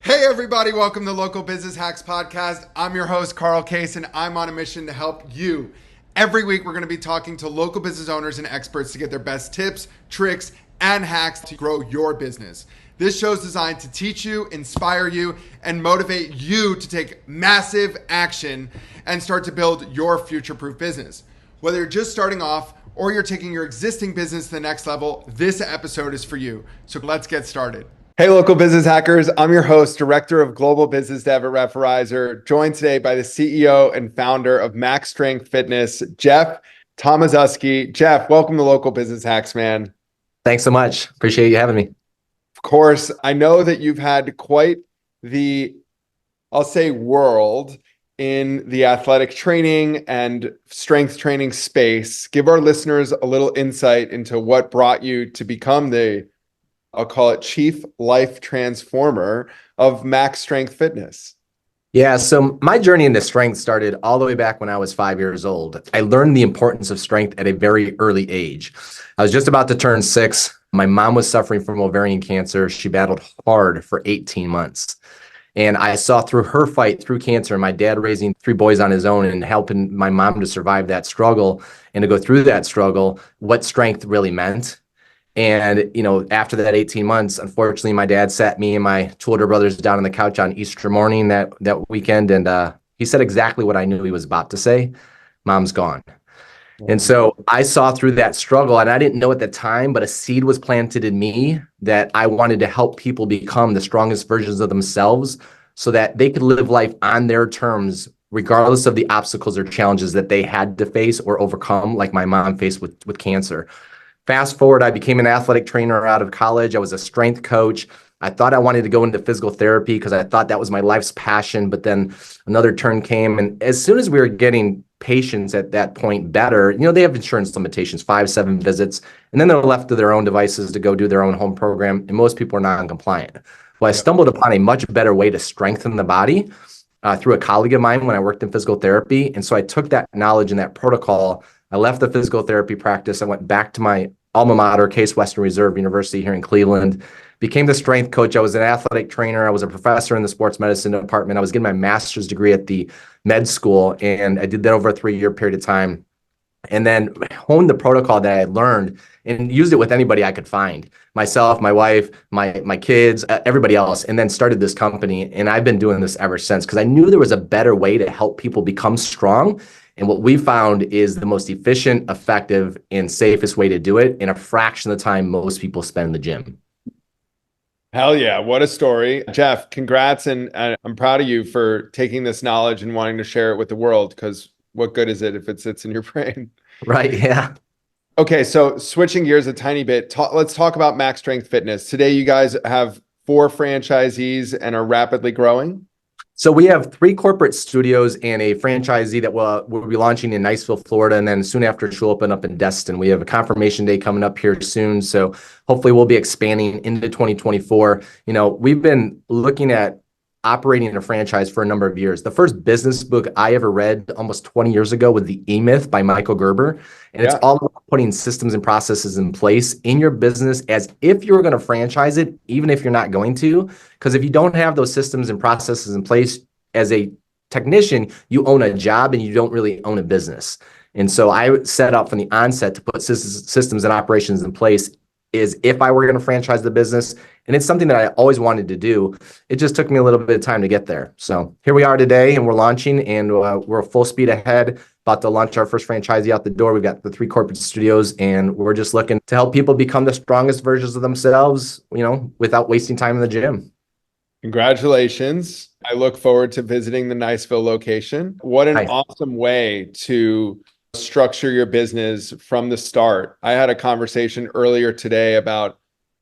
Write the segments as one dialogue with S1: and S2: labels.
S1: Hey everybody, welcome to Local Business Hacks Podcast. I'm your host, Carl Case, and I'm on a mission to help you. Every week, we're going to be talking to local business owners and experts to get their best tips, tricks, and hacks to grow your business. This show is designed to teach you, inspire you, and motivate you to take massive action and start to build your future-proof business. Whether you're just starting off or you're taking your existing business to the next level, this episode is for you. So let's get started. Hey, local business hackers. I'm your host, Director of Global Business Dev at Referrizer, joined today by the CEO and founder of MaxStrength Fitness, Jeff Tomaszewski. Jeff, welcome to Local Business Hacks, man.
S2: Thanks so much. Appreciate you having me.
S1: Of course, I know that you've had quite the, I'll say, world in the athletic training and strength training space. Give our listeners a little insight into what brought you to become the, I'll call it, Chief Life Transformer of MaxStrength Fitness.
S2: Yeah, so my journey into strength started all the way back when I was 5 years old. I learned the importance of strength at a very early age. I was just about to turn 6. My mom was suffering from ovarian cancer. She battled hard for 18 months. And I saw through her fight through cancer, my dad raising 3 boys on his own and helping my mom to survive that struggle and to go through that struggle, what strength really meant. And, after that 18 months, unfortunately, my dad sat me and my 2 older brothers down on the couch on Easter morning that weekend. And he said exactly what I knew he was about to say. Mom's gone. And so I saw through that struggle, and I didn't know at the time, but a seed was planted in me that I wanted to help people become the strongest versions of themselves so that they could live life on their terms, regardless of the obstacles or challenges that they had to face or overcome, like my mom faced with cancer. Fast forward, I became an athletic trainer out of college. I was a strength coach. I thought I wanted to go into physical therapy because I thought that was my life's passion, but then another turn came. And as soon as we were getting patients at that point better, they have insurance limitations, 5-7 visits, and then they're left to their own devices to go do their own home program. And most people are non-compliant. Well, I stumbled upon a much better way to strengthen the body through a colleague of mine when I worked in physical therapy. And so I took that knowledge and that protocol. I left the physical therapy practice. I went back to my alma mater, Case Western Reserve University here in Cleveland, became the strength coach. I was an athletic trainer. I was a professor in the sports medicine department. I was getting my master's degree at the med school, and I did that over a 3-year period of time. And then honed the protocol that I learned and used it with anybody I could find, myself, my wife, my kids, everybody else, and then started this company. And I've been doing this ever since because I knew there was a better way to help people become strong. And what we found is the most efficient, effective, and safest way to do it in a fraction of the time most people spend in the gym.
S1: Hell yeah. What a story. Jeff, congrats. And I'm proud of you for taking this knowledge and wanting to share it with the world, because what good is it if it sits in your brain?
S2: Right. Yeah.
S1: Okay. So switching gears a tiny bit, let's talk about MaxStrength Fitness. Today, you guys have 4 franchisees and are rapidly growing.
S2: So we have 3 corporate studios and a franchisee that we'll be launching in Niceville, Florida. And then soon after, she'll open up in Destin. We have a confirmation day coming up here soon. So hopefully we'll be expanding into 2024. We've been looking at operating a franchise for a number of years. The first business book I ever read almost 20 years ago was The E-Myth by Michael Gerber. And it's all about putting systems and processes in place in your business as if you were going to franchise it, even if you're not going to. Because if you don't have those systems and processes in place as a technician, you own a job and you don't really own a business. And so I set up from the onset to put systems and operations in place is if I were going to franchise the business. And it's something that I always wanted to do. It just took me a little bit of time to get there. So here we are today, and we're launching, and we're full speed ahead, about to launch our first franchisee out the door. We've got the 3 corporate studios, and we're just looking to help people become the strongest versions of themselves, without wasting time in the gym.
S1: Congratulations. I look forward to visiting the Niceville location. What an awesome way to structure your business from the start. I had a conversation earlier today about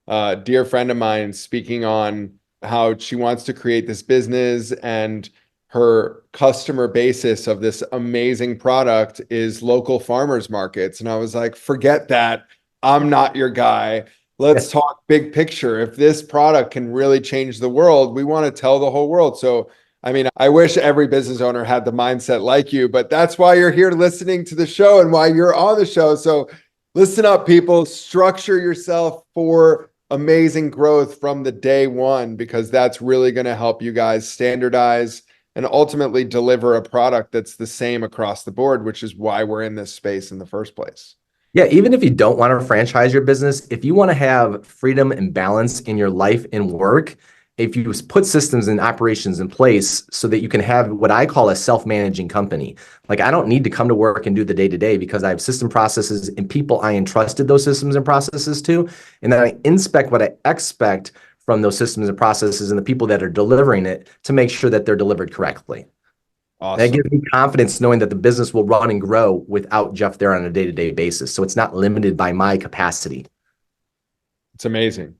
S1: a dear friend of mine speaking on how she wants to create this business, and her customer basis of this amazing product is local farmers markets. And I was like, forget that. I'm not your guy. Let's talk big picture. If this product can really change the world, we want to tell the whole world. So I wish every business owner had the mindset like you, but that's why you're here listening to the show and why you're on the show. So listen up, people. Structure yourself for amazing growth from the day one, because that's really going to help you guys standardize and ultimately deliver a product that's the same across the board, which is why we're in this space in the first place.
S2: Yeah, even if you don't want to franchise your business, if you want to have freedom and balance in your life and work, if you put systems and operations in place so that you can have what I call a self-managing company. Like, I don't need to come to work and do the day-to-day because I have system processes and people I entrusted those systems and processes to. And then I inspect what I expect from those systems and processes and the people that are delivering it to make sure that they're delivered correctly.
S1: Awesome.
S2: That gives me confidence knowing that the business will run and grow without Jeff there on a day-to-day basis. So it's not limited by my capacity.
S1: It's amazing.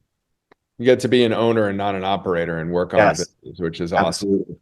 S1: You get to be an owner and not an operator and work on a business, which is awesome.
S2: Absolutely.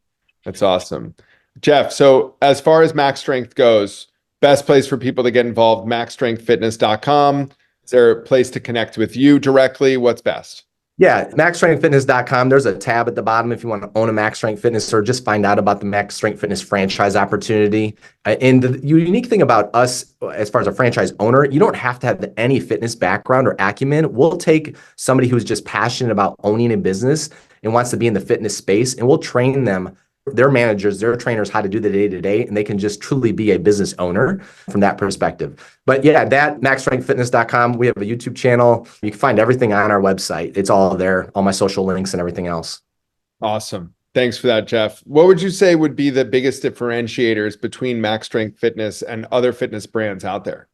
S1: That's awesome. Jeff, so as far as MaxStrength goes, best place for people to get involved, maxstrengthfitness.com. Is there a place to connect with you directly? What's best?
S2: Yeah, maxstrengthfitness.com. There's a tab at the bottom if you want to own a Max Strength Fitness or just find out about the Max Strength Fitness franchise opportunity. And the unique thing about us, as far as a franchise owner, you don't have to have any fitness background or acumen. We'll take somebody who's just passionate about owning a business and wants to be in the fitness space, and we'll train them, their managers, their trainers, how to do the day-to-day, and they can just truly be a business owner from that perspective. But yeah, that maxstrengthfitness.com. We have a YouTube channel. You can find everything on our website. It's all there, all my social links and everything else.
S1: Awesome. Thanks for that, Jeff. What would you say would be the biggest differentiators between Max Strength Fitness and other fitness brands out there?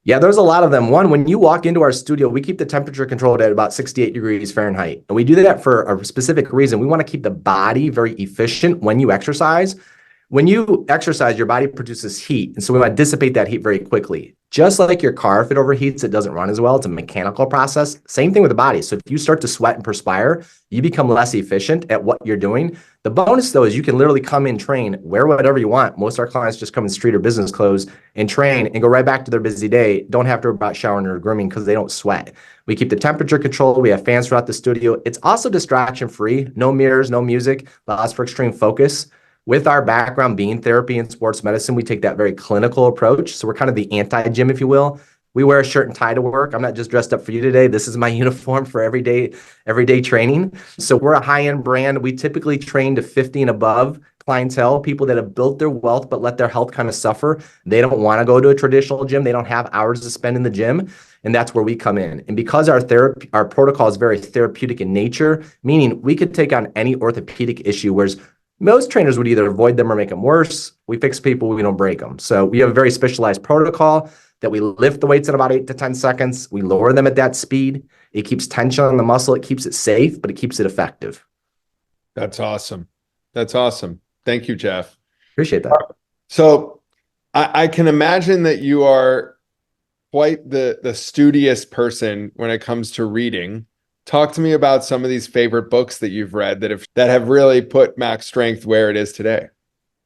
S2: Yeah, there's a lot of them. One, when you walk into our studio, we keep the temperature controlled at about 68 degrees Fahrenheit. And we do that for a specific reason. We want to keep the body very efficient when you exercise. When you exercise, your body produces heat. And so we want to dissipate that heat very quickly. Just like your car, if it overheats, it doesn't run as well. It's a mechanical process. Same thing with the body. So if you start to sweat and perspire, you become less efficient at what you're doing. The bonus, though, is you can literally come in, train, wear whatever you want. Most of our clients just come in street or business clothes and train and go right back to their busy day. Don't have to worry about showering or grooming because they don't sweat. We keep the temperature controlled. We have fans throughout the studio. It's also distraction-free. No mirrors, no music. Allows for extreme focus. With our background being therapy and sports medicine, we take that very clinical approach. So we're kind of the anti-gym, if you will. We wear a shirt and tie to work. I'm not just dressed up for you today. This is my uniform for everyday training. So we're a high-end brand. We typically train to 50 and above clientele, people that have built their wealth but let their health kind of suffer. They don't want to go to a traditional gym. They don't have hours to spend in the gym. And that's where we come in. And because our protocol is very therapeutic in nature, meaning we could take on any orthopedic issue, whereas most trainers would either avoid them or make them worse. We fix people, we don't break them. So we have a very specialized protocol that we lift the weights in about 8 to 10 seconds. We lower them at that speed. It keeps tension on the muscle. It keeps it safe, but it keeps it effective.
S1: That's awesome. That's awesome. Thank you, Jeff.
S2: Appreciate that.
S1: So I can imagine that you are quite the studious person when it comes to reading. Talk to me about some of these favorite books that you've read that have really put Max Strength where it is today.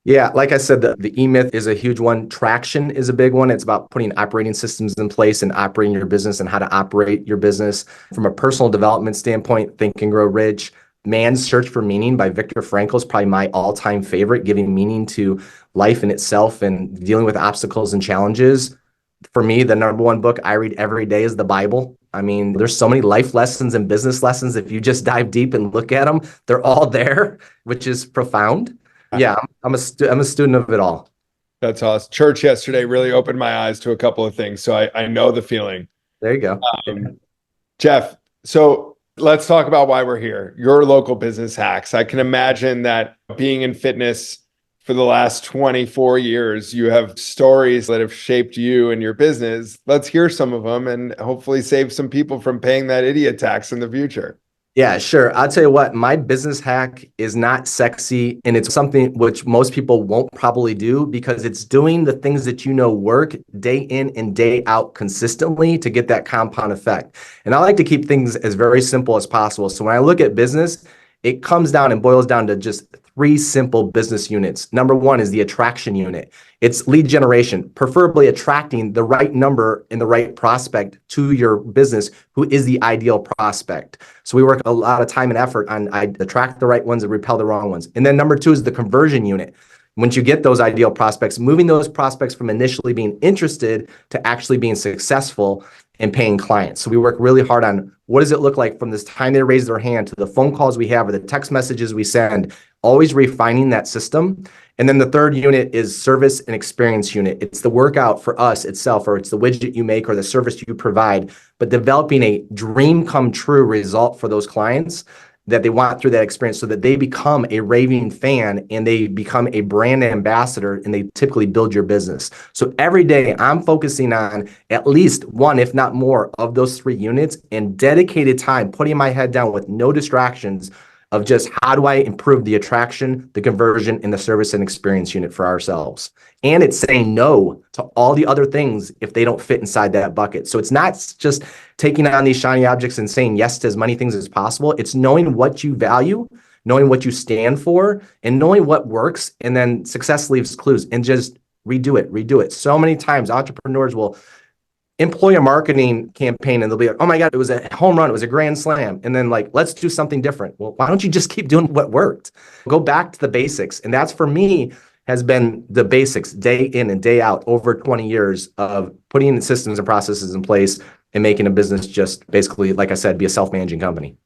S2: Yeah, like I said, the E-Myth is a huge one. Traction is a big one. It's about putting operating systems in place and operating your business and how to operate your business. From a personal development standpoint, Think and Grow Rich. Man's Search for Meaning by Viktor Frankl is probably my all-time favorite, giving meaning to life in itself and dealing with obstacles and challenges. For me, the number one book I read every day is the Bible. I mean, there's so many life lessons and business lessons. If you just dive deep and look at them, they're all there, which is profound. Yeah, I'm a student of it all.
S1: That's awesome. Church yesterday really opened my eyes to a couple of things. So I know the feeling.
S2: There you go.
S1: Jeff, so let's talk about why we're here. Your local business hacks. I can imagine that being in fitness for the last 24 years, you have stories that have shaped you and your business. Let's hear some of them and hopefully save some people from paying that idiot tax in the future.
S2: Yeah, sure. I'll tell you what, my business hack is not sexy, and it's something which most people won't probably do because it's doing the things that you know work day in and day out consistently to get that compound effect. And I like to keep things as very simple as possible. So when I look at business, it comes down and boils down to just 3 simple business units. Number 1 is the attraction unit. It's lead generation, preferably attracting the right number and the right prospect to your business who is the ideal prospect. So we work a lot of time and effort on I attract the right ones and repel the wrong ones. And then number 2 is the conversion unit. Once you get those ideal prospects, moving those prospects from initially being interested to actually being successful and paying clients. So we work really hard on what does it look like from this time they raise their hand to the phone calls we have or the text messages we send, always refining that system. And then the third unit is service and experience unit. It's the workout for us itself, or it's the widget you make or the service you provide, but developing a dream come true result for those clients that they want through that experience so that they become a raving fan and they become a brand ambassador and they typically build your business. So every day I'm focusing on at least one, if not more, of those 3 units and dedicated time, putting my head down with no distractions of just how do I improve the attraction, the conversion, and the service and experience unit for ourselves. And it's saying no to all the other things if they don't fit inside that bucket. So it's not just taking on these shiny objects and saying yes to as many things as possible. It's knowing what you value, knowing what you stand for, and knowing what works. And then success leaves clues and just redo it. So many times entrepreneurs will employ a marketing campaign and they'll be like, oh my God, it was a home run. It was a grand slam. And then like, let's do something different. Well, why don't you just keep doing what worked? Go back to the basics. And that's for me has been the basics day in and day out over 20 years of putting systems and processes in place and making a business just basically, like I said, be a self-managing company.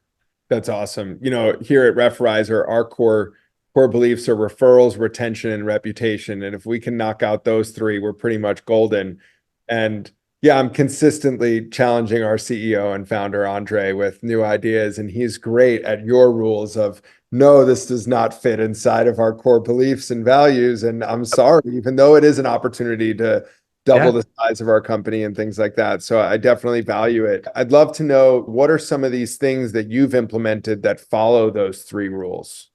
S1: That's awesome. You know, here at Referrizer, our core beliefs are referrals, retention, and reputation. And if we can knock out those 3, we're pretty much golden. And yeah, I'm consistently challenging our CEO and founder, Andre, with new ideas. And he's great at your rules of, no, this does not fit inside of our core beliefs and values. And I'm sorry, even though it is an opportunity to double the size of our company and things like that. So I definitely value it. I'd love to know, what are some of these things that you've implemented that follow those 3 rules?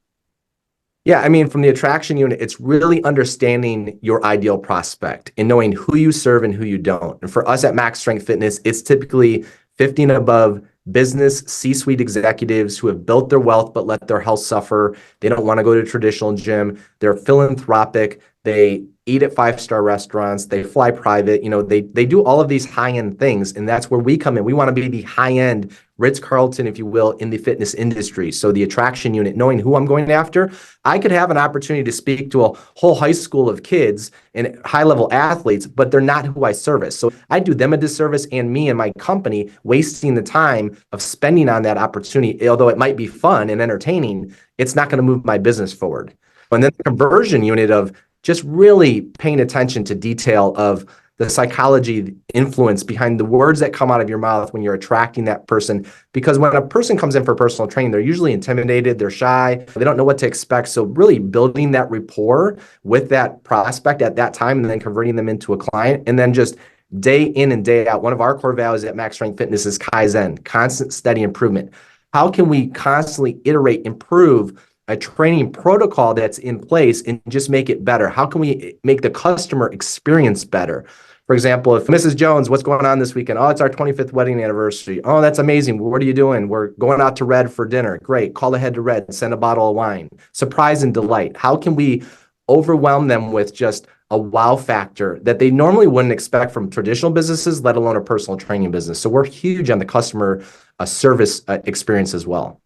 S2: Yeah, I mean, from the attraction unit, it's really understanding your ideal prospect and knowing who you serve and who you don't. And for us at MaxStrength Fitness, it's typically 50 and above business C-suite executives who have built their wealth but let their health suffer. They don't want to go to a traditional gym. They're philanthropic. They eat at 5-star restaurants. They fly private. You know, they do all of these high-end things, and that's where we come in. We want to be the high-end Ritz-Carlton, if you will, in the fitness industry. So the attraction unit, knowing who I'm going after, I could have an opportunity to speak to a whole high school of kids and high-level athletes, but they're not who I service. So I do them a disservice and me and my company wasting the time of spending on that opportunity. Although it might be fun and entertaining, it's not going to move my business forward. And then the conversion unit of just really paying attention to detail of the psychology influence behind the words that come out of your mouth when you're attracting that person. Because when a person comes in for personal training, they're usually intimidated, they're shy, they don't know what to expect. So really building that rapport with that prospect at that time and then converting them into a client. And then just day in and day out, one of our core values at MaxStrength Fitness is Kaizen, constant steady improvement. How can we constantly iterate, improve a training protocol that's in place and just make it better? How can we make the customer experience better? For example, if Mrs. Jones, what's going on this weekend? Oh, it's our 25th wedding anniversary. Oh, that's amazing. What are you doing? We're going out to Red for dinner. Great. Call ahead to Red, send a bottle of wine. Surprise and delight. How can we overwhelm them with just a wow factor that they normally wouldn't expect from traditional businesses, let alone a personal training business? So we're huge on the customer service experience as well.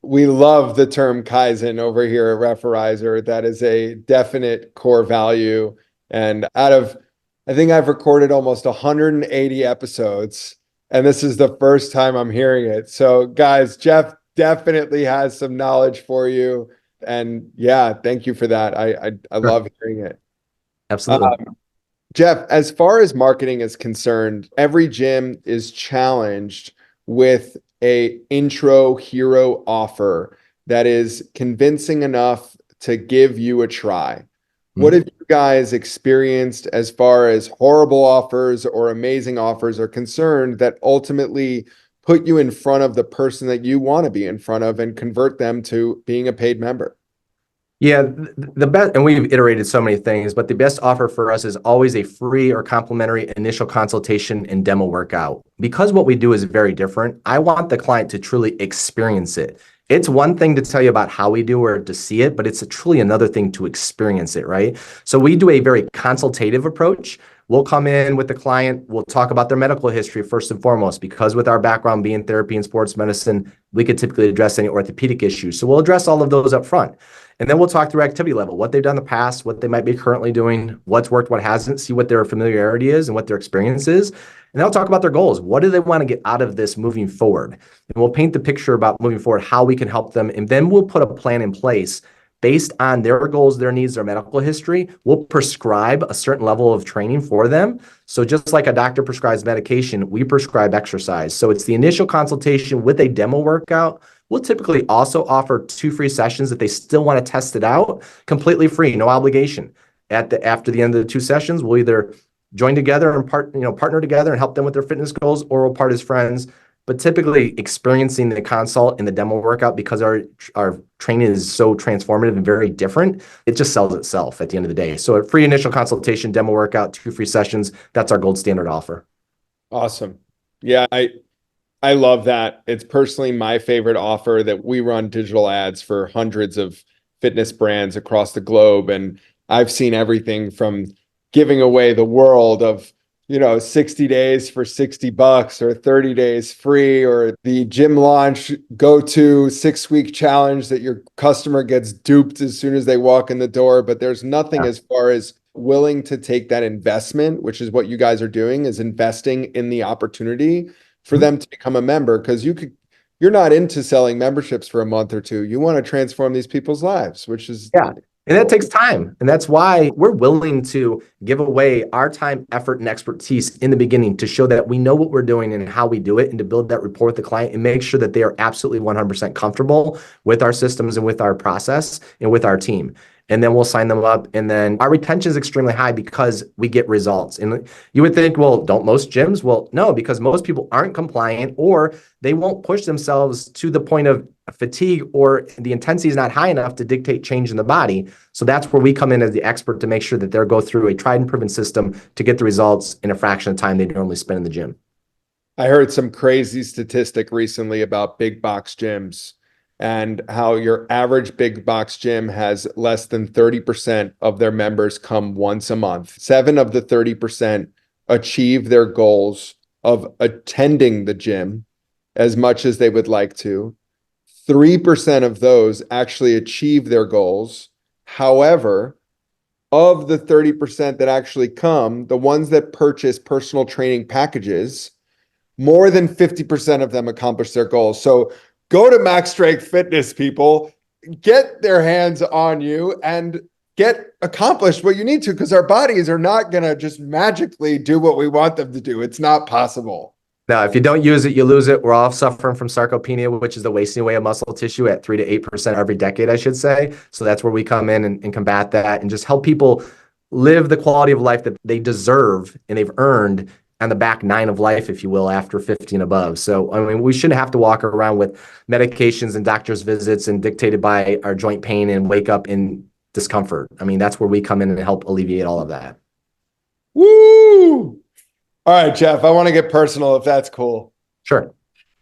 S1: We love the term Kaizen over here at Referrizer. That is a definite core value. And I think I've recorded almost 180 episodes, and this is the first time I'm hearing it. So guys, Jeff definitely has some knowledge for you. And yeah, thank you for that. I love hearing it.
S2: Absolutely.
S1: Jeff, as far as marketing is concerned, every gym is challenged with a intro hero offer that is convincing enough to give you a try. What have you guys experienced as far as horrible offers or amazing offers are concerned that ultimately put you in front of the person that you want to be in front of and convert them to being a paid member?
S2: Yeah, the best, and we've iterated so many things, but the best offer for us is always a free or complimentary initial consultation and demo workout. Because what we do is very different, I want the client to truly experience it. It's one thing to tell you about how we do or to see it, but it's truly another thing to experience it, right? So we do a very consultative approach. We'll come in with the client, we'll talk about their medical history first and foremost, because with our background being therapy and sports medicine, we could typically address any orthopedic issues. So we'll address all of those up front. And then we'll talk through activity level, what they've done in the past, what they might be currently doing, what's worked, what hasn't, see what their familiarity is and what their experience is. And they'll talk about their goals. What do they want to get out of this moving forward? And we'll paint the picture about moving forward, how we can help them. And then we'll put a plan in place based on their goals, their needs, their medical history. We'll prescribe a certain level of training for them. So just like a doctor prescribes medication, we prescribe exercise. So it's the initial consultation with a demo workout. We'll typically also offer 2 free sessions if they still want to test it out, completely free, no obligation. After the end of the 2 sessions, we'll either join together and partner together and help them with their fitness goals, or we'll part as friends. But typically experiencing the consult and the demo workout, because our training is so transformative and very different, it just sells itself at the end of the day. So a free initial consultation, demo workout, 2 free sessions, that's our gold standard offer.
S1: Awesome. Yeah, I love that. It's personally my favorite offer. That we run digital ads for hundreds of fitness brands across the globe. And I've seen everything from giving away the world of 60 days for $60 or 30 days free, or the gym launch go-to 6-week challenge that your customer gets duped as soon as they walk in the door. But there's nothing as far as willing to take that investment, which is what you guys are doing, is investing in the opportunity for them to become a member. Because you're not into selling memberships for a month or 2. You want to transform these people's lives, which is
S2: and that takes time. And that's why we're willing to give away our time, effort, and expertise in the beginning to show that we know what we're doing and how we do it, and to build that rapport with the client and make sure that they are absolutely 100% comfortable with our systems and with our process and with our team. And then we'll sign them up. And then our retention is extremely high because we get results. And you would think, well, don't most gyms? Well, no, because most people aren't compliant, or they won't push themselves to the point of fatigue, or the intensity is not high enough to dictate change in the body. So that's where we come in as the expert to make sure that they'll go through a tried and proven system to get the results in a fraction of the time they normally spend in the gym.
S1: I heard some crazy statistic recently about big box gyms, and how your average big box gym has less than 30% of their members come once a month. 7 of the 30% achieve their goals of attending the gym as much as they would like to. 3% of those actually achieve their goals. However, of the 30% that actually come, the ones that purchase personal training packages, more than 50% of them accomplish their goals. So go to MaxStrength Fitness, people, get their hands on you and get accomplished what you need to, because our bodies are not going to just magically do what we want them to do. It's not possible.
S2: Now, if you don't use it, you lose it. We're all suffering from sarcopenia, which is the wasting away of muscle tissue at 3 to 8% every decade, I should say. So that's where we come in and combat that, and just help people live the quality of life that they deserve and they've earned on the back 9 of life, if you will, after 50 and above. So, I mean, we shouldn't have to walk around with medications and doctor's visits and dictated by our joint pain and wake up in discomfort. I mean, that's where we come in and help alleviate all of that.
S1: Woo! All right, Jeff, I want to get personal if that's cool.
S2: Sure.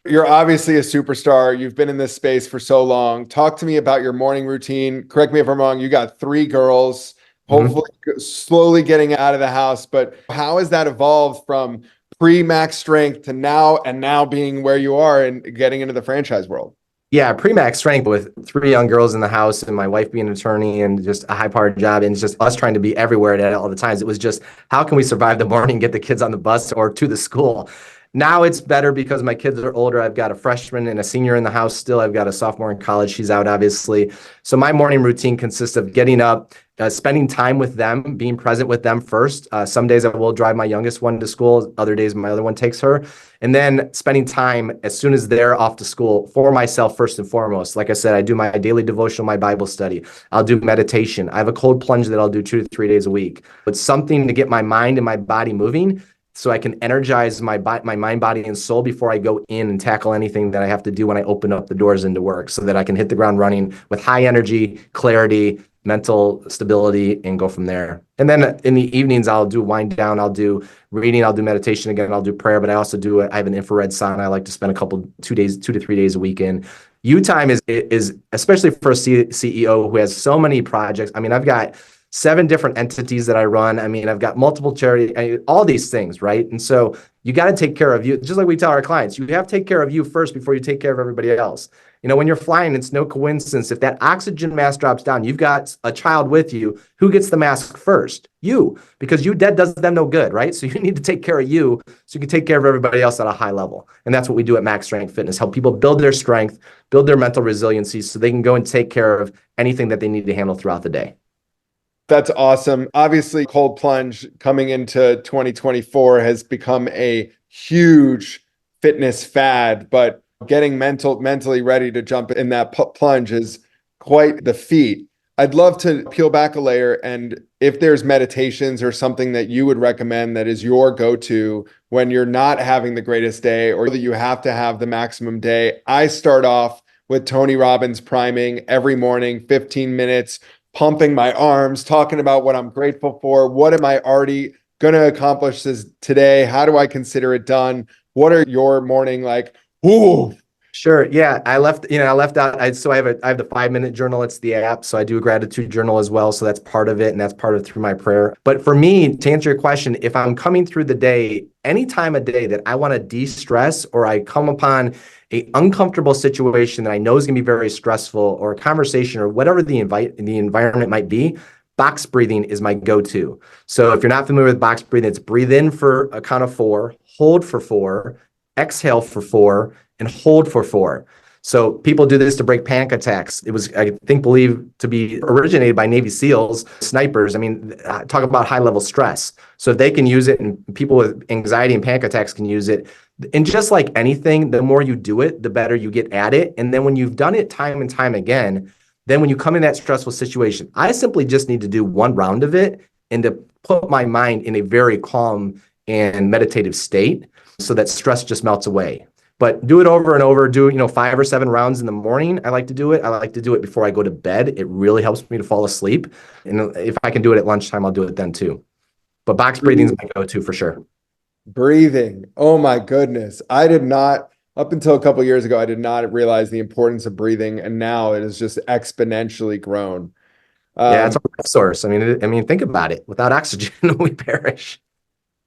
S1: You're obviously a superstar. You've been in this space for so long. Talk to me about your morning routine. Correct me if I'm wrong. You got 3 girls, hopefully slowly getting out of the house. But how has that evolved from pre-MaxStrength to now, and now being where you are and getting into the franchise world?
S2: Yeah, pre-MaxStrength with 3 young girls in the house and my wife being an attorney and just a high-powered job, and just us trying to be everywhere at all the times. It was just, how can we survive the morning, get the kids on the bus or to the school? Now it's better because my kids are older. I've got a freshman and a senior in the house still. I've got a sophomore in college. She's out, obviously. So my morning routine consists of getting up, spending time with them, being present with them first. Some days I will drive my youngest one to school. Other days my other one takes her. And then spending time as soon as they're off to school for myself first and foremost. Like I said, I do my daily devotional, my Bible study. I'll do meditation. I have a cold plunge that I'll do 2 to 3 days a week. It's something to get my mind and my body moving, so I can energize my mind, body, and soul before I go in and tackle anything that I have to do when I open up the doors into work, so that I can hit the ground running with high energy, clarity, mental stability, and go from there. And then in the evenings, I'll do wind down, I'll do reading, I'll do meditation again, I'll do prayer, but I also I have an infrared sauna I like to spend 2 to 3 days a week in. U time is especially for a CEO who has so many projects. I mean, I've got 7 different entities that I run. I mean, I've got multiple charity, all these things, right? And so you got to take care of you. Just like we tell our clients, you have to take care of you first before you take care of everybody else. When you're flying, it's no coincidence. If that oxygen mask drops down, you've got a child with you. Who gets the mask first? You, because you dead does them no good, right? So you need to take care of you so you can take care of everybody else at a high level. And that's what we do at Max Strength Fitness, help people build their strength, build their mental resiliency so they can go and take care of anything that they need to handle throughout the day.
S1: That's awesome. Obviously, cold plunge coming into 2024 has become a huge fitness fad, but getting mentally ready to jump in that plunge is quite the feat. I'd love to peel back a layer, and if there's meditations or something that you would recommend that is your go-to when you're not having the greatest day or that you have to have the maximum day. I start off with Tony Robbins priming every morning, 15 minutes, pumping my arms, talking about what I'm grateful for. What am I already going to accomplish this today? How do I consider it done? What are your morning like? Ooh.
S2: Sure. Yeah. I left out. I have the 5-minute journal. It's the app. So I do a gratitude journal as well. So that's part of it. And that's part of through my prayer. But for me, to answer your question, if I'm coming through the day, any time of day that I want to de-stress or I come upon an uncomfortable situation that I know is going to be very stressful or a conversation or whatever the environment might be, box breathing is my go-to. So if you're not familiar with box breathing, it's breathe in for a count of 4, hold for 4, exhale for 4, and hold for 4. So people do this to break panic attacks. It was, I think, believed to be originated by Navy SEALs, snipers. I mean, talk about high level stress. So if they can use it and people with anxiety and panic attacks can use it. And just like anything, the more you do it, the better you get at it. And then when you've done it time and time again, then when you come in that stressful situation, I simply just need to do one round of it and to put my mind in a very calm and meditative state so that stress just melts away. But do it over and over. Do, 5 or 7 rounds in the morning. I like to do it. I like to do it before I go to bed. It really helps me to fall asleep. And if I can do it at lunchtime, I'll do it then too. But box breathing is my go-to for sure.
S1: Breathing. Oh my goodness. I did not, up until a couple of years ago, I did not realize the importance of breathing. And now it has just exponentially grown.
S2: Yeah, it's a life source. I mean, think about it. Without oxygen, we perish.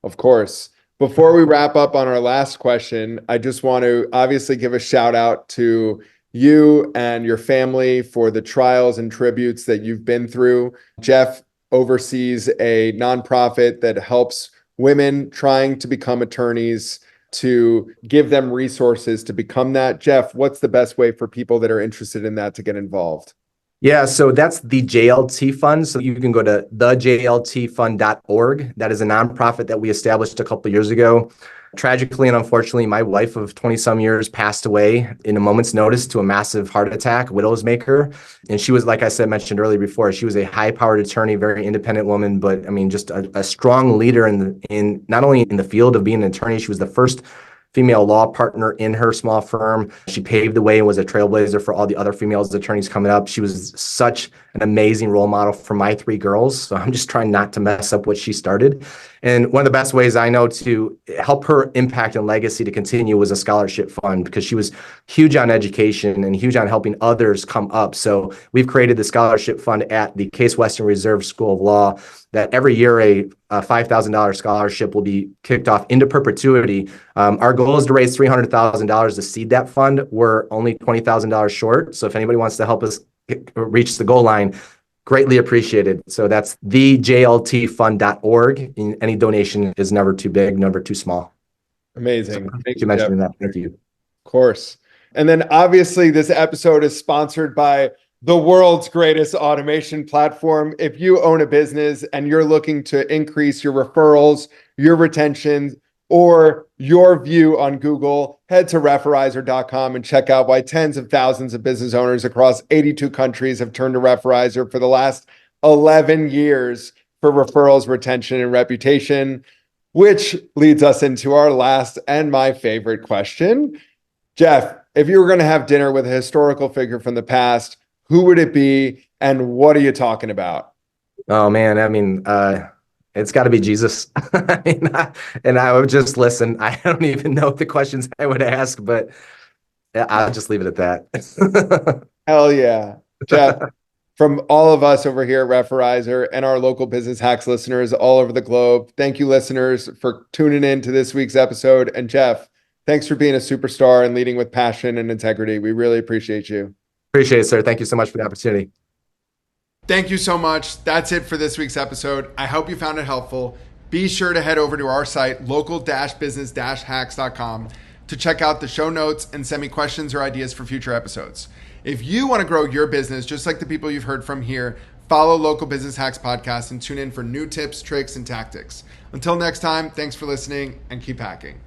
S1: Of course. Before we wrap up on our last question, I just want to obviously give a shout out to you and your family for the trials and tributes that you've been through. Jeff oversees a nonprofit that helps women trying to become attorneys to give them resources to become that. Jeff, what's the best way for people that are interested in that to get involved?
S2: Yeah, so that's the JLT Fund. So you can go to thejltfund.org. That is a nonprofit that we established a couple of years ago. Tragically and unfortunately, my wife of 20-some years passed away in a moment's notice to a massive heart attack, widow's maker. And she was, like I said, mentioned earlier before, she was a high-powered attorney, very independent woman, but I mean, just a strong leader in not only in the field of being an attorney, she was the first female law partner in her small firm. She paved the way and was a trailblazer for all the other female attorneys coming up. She was such an amazing role model for my 3 girls. So I'm just trying not to mess up what she started. And one of the best ways I know to help her impact and legacy to continue was a scholarship fund, because she was huge on education and huge on helping others come up. So we've created the scholarship fund at the Case Western Reserve School of Law that every year a $5,000 scholarship will be kicked off into perpetuity. Our goal is to raise $300,000 to seed that fund. We're only $20,000 short. So if anybody wants to help us reach the goal line, greatly appreciated. So that's thejltfund.org. And any donation is never too big, never too small.
S1: Amazing.
S2: So thank you for mentioning that. Thank you.
S1: Of course. And then obviously this episode is sponsored by the world's greatest automation platform. If you own a business and you're looking to increase your referrals, your retention, or your view on Google, head to Referrizer.com and check out why tens of thousands of business owners across 82 countries have turned to Referrizer for the last 11 years for referrals, retention, and reputation, which leads us into our last and my favorite question. Jeff, if you were going to have dinner with a historical figure from the past, who would it be and what are you talking about?
S2: Oh man, it's got to be Jesus. And I would just listen. I don't even know the questions I would ask, but I'll just leave it at that.
S1: Hell yeah. Jeff, from all of us over here at Referrizer and our local business hacks listeners all over the globe, thank you listeners for tuning in to this week's episode. And Jeff, Thanks for being a superstar and leading with passion and integrity. We really appreciate you.
S2: Appreciate it, sir. Thank you so much for the opportunity.
S1: Thank you so much. That's it for this week's episode. I hope you found it helpful. Be sure to head over to our site, local-business-hacks.com, to check out the show notes and send me questions or ideas for future episodes. If you want to grow your business, just like the people you've heard from here, follow Local Business Hacks Podcast and tune in for new tips, tricks, and tactics. Until next time, thanks for listening and keep hacking.